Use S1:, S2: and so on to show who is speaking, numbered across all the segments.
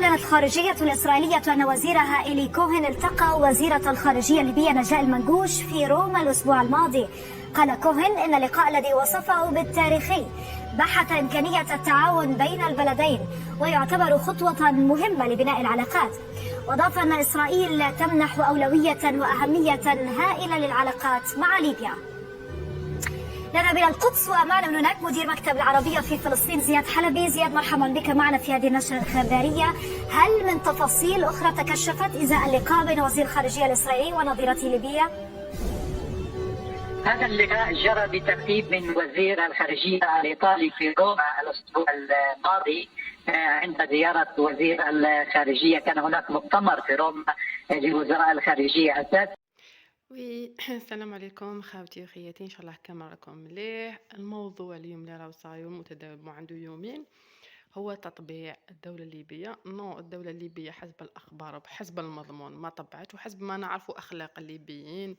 S1: أعلنت الخارجية الإسرائيلية أن وزيرها إيلي كوهن التقى وزيرة الخارجية الليبية نجلاء المنقوش في روما الأسبوع الماضي. قال كوهن إن اللقاء الذي وصفه بالتاريخي بحث إمكانية التعاون بين البلدين ويعتبر خطوة مهمة لبناء العلاقات. وأضاف أن إسرائيل تمنح أولوية وأهمية هائلة للعلاقات مع ليبيا. نذهب إلى القدس ومعنا من هناك مدير مكتب العربية في فلسطين زياد حلبي. زياد، مرحبا بك معنا في هذه النشرة الإخبارية. هل من تفاصيل أخرى تكشفت إزاء اللقاء بين وزير الخارجية الإسرائيلي ونظيرته الليبية؟
S2: هذا اللقاء جرى بترتيب من وزير الخارجية الإيطالي في روما الأسبوع الماضي. عند زيارة وزير الخارجية كان هناك مؤتمر في روما لوزراء الخارجية أساس.
S3: السلام عليكم خاوتي وخياتي، ان شاء الله كامل راكم مليح. الموضوع اليوم اللي راهو صاير متداول عنده يومين هو تطبيع الدولة الليبية. الدولة الليبية حسب الأخبار وحسب المضمون ما طبعت، وحسب ما نعرفوا أخلاق الليبيين،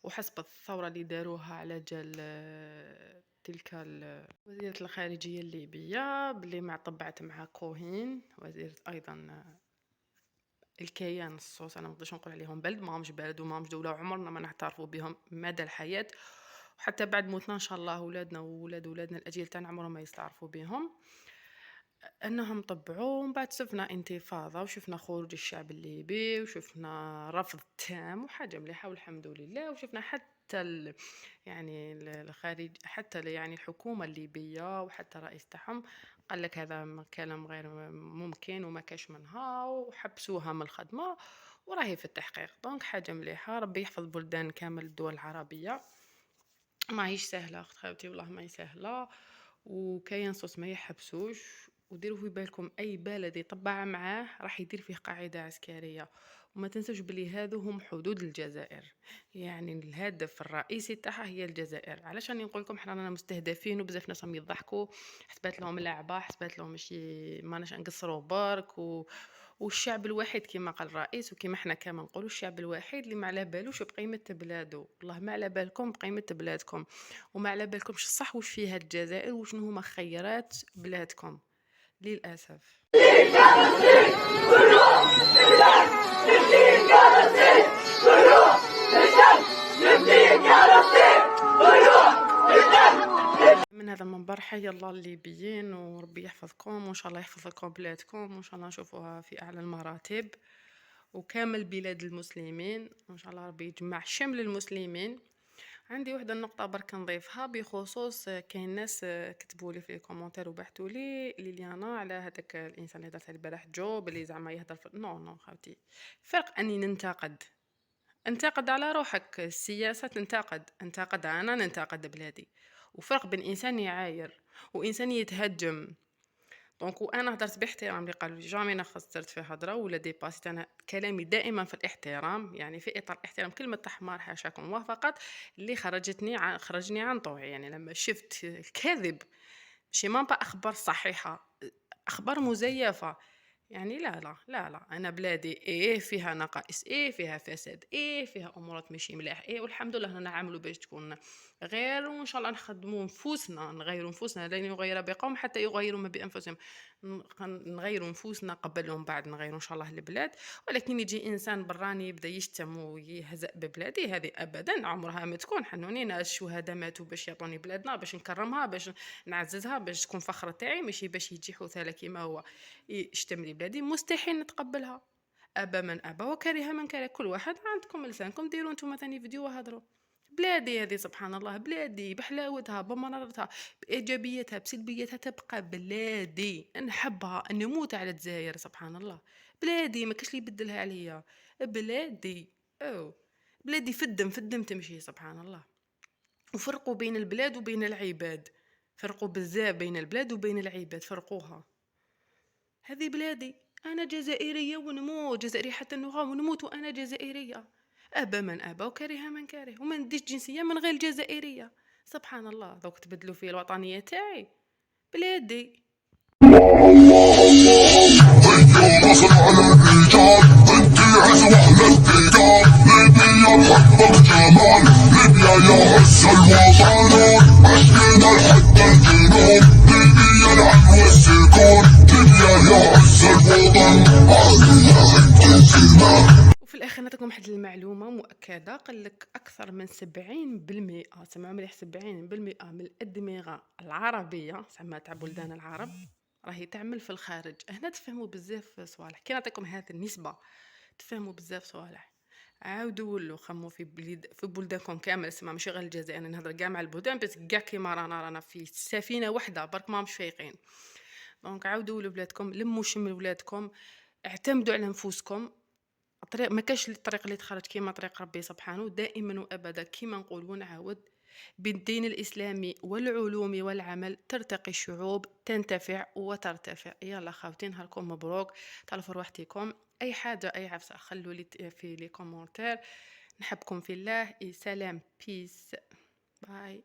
S3: وحسب الثورة اللي داروها على جال تلك وزيرة الخارجية الليبية باللي ما طبعت مع كوهين وزيرة أيضا الكيان الصوص. انا ما نقدرش نقول عليهم بلد، ما همش بلد وما همش دوله، وعمرنا ما نعترفوا بهم مدى الحياه، وحتى بعد موتنا ان شاء الله اولادنا واولاد اولادنا الاجيال تاعنا عمرهم ما يستعرفوا بهم. انهم طبعوا ومن بعد شفنا انتفاضه وشفنا خروج الشعب الليبي وشفنا رفض تام وحاجه مليحه والحمد لله، وشفنا حتى يعني الخارج حتى يعني الحكومه الليبيه وحتى الرئيس تاعهم قال لك هذا كلام غير ممكن وما كاش منها، وحبسوها من الخدمه وراهي في التحقيق. دونك حاجه مليحه، ربي يحفظ بلدان كامل الدول العربيه. ما هيش سهله اخت خاوتي، والله ما هي سهله، وكاين صوص ما يحبسوش. وديروا في بالكم اي بلد يطبع معاه راح يدير فيه قاعده عسكريه، وما تنسوش بلي هذو هم حدود الجزائر، يعني الهدف الرئيسي تاعها هي الجزائر. علاش راني نقول لكم حنا مستهدفين وبزاف ناس راهم يضحكوا، حسبات لهم لعبه، حسبات لهم ماشي ماناش نقصروا برك والشعب الوحيد كما قال الرئيس وكما احنا كما نقولوا الشعب الوحيد اللي ما على بالوش بقيمه بلاده. والله ما على بالكم بقيمه بلادكم، وما على بالكمش صح واش فيها الجزائر وشنو هما خيرات بلادكم للاسف. من هذا المنبر حي الله الليبيين، وربي يحفظكم وان شاء الله يحفظ لكم بلادكم، وان شاء الله نشوفوها في اعلى المراتب وكامل بلاد المسلمين، وان شاء الله ربي يجمع شمل المسلمين. عندي واحده النقطه برك نضيفها بخصوص كاين ناس كتبوا لي في الكومونتير وبحثوا لي ليليانا على هذاك الانسان اللي درت البارح جوب اللي زعما يهضر في نو خاوتي، فرق اني انتقد على روحك السياسه، انتقد انا ننتقد بلادي، وفرق بين انسان يعاير وانسان يتهجم. دونك وانا هضرت باحترام اللي قالوا لي جامي انا خسرت في هضره ولا ديباسيت، انا كلامي دائما في الاحترام، يعني في اطار الاحترام كلمه تحمار حاشاكم الله، فقط اللي خرجني عن طوعي. يعني لما شفت الكذب ماشي مام با اخبار صحيحه، اخبار مزيفه، يعني لا انا بلادي ايه فيها نقائص، ايه فيها فساد، ايه فيها امورات ماشي مليح، ايه والحمد لله نعملوا باش تكون غير، وان شاء الله نخدموا نفوسنا، نغيروا نفوسنا، لن يغير بقوم حتى يغيروا ما بانفسهم. نغيروا نفوسنا قبل ومن بعد نغيروا ان شاء الله البلاد. ولكن يجي انسان براني يبدا يشتم ويهزأ ببلادي، هذه ابدا عمرها ما تكون. حنوني ناس الشهداء ماتوا باش يعطوني بلادنا، باش نكرمها، باش نعززها، باش تكون فخر تاعي، ماشي باش يجي حوثاله كيما هو يشتم لي بلادي. مستحيل نتقبلها، ابى من ابى وكره من كره. كل واحد عندكم لسانكم، ديروا انتم ثاني فيديو وهضروا. بلادي هذه سبحان الله، بلادي بحلاوتها بمرارتها بايجابيتها بسلبيتها تبقى بلادي، نحبها نموت على الجزائر سبحان الله. بلادي ما كاش اللي يبدلها عليا، بلادي بلادي في الدم تمشي سبحان الله. وفرقوا بين البلاد وبين العباد، فرقوا بزاف بين البلاد وبين العباد، فرقوها. هذه بلادي، انا جزائريه ونموت جزائريه حتى النغام ونموت وانا جزائريه، ابى من ابى وكره من كره، وما نديش جنسيه من غير الجزائريه سبحان الله. دوك تبدلوا في الوطنيه تاعي بلادي.
S4: يا عز الوطن
S3: وفي الاخر نعطيكم واحد المعلومه مؤكده، قال لك اكثر من 70%، سمعوا مليح، 70% من الادمغه العربيه زعما تاع بلدان العرب راهي تعمل في الخارج. هنا تفهموا بزاف صوالح، كي نعطيكم هذه النسبه تفهموا بزاف صوالح. عاودوا ولوا خموا في بلدانكم كامل، اسمع ماشي غير الجزائر، انا نهضر كاع مع البلدان، بس كاع كيما رانا في سفينه واحده برك ما مش فايقين. دونك عاودوا ولوا بلادكم، لموا شمل ولادكم، اعتمدوا على نفوسكم. الطريق ما كاش الطريق اللي تخرج كيما طريق ربي سبحانه، دائما وابدا كيما نقول ونعاود، بالدين الاسلامي والعلوم والعمل ترتقي الشعوب، تنتفع وترتفع. يلا خاوتي نهاركم مبروك، تعرفوا روحتكم، اي حاجه اي عفسه خلوا لي في لي كومونتير. نحبكم في الله، سلام، بيس، باي.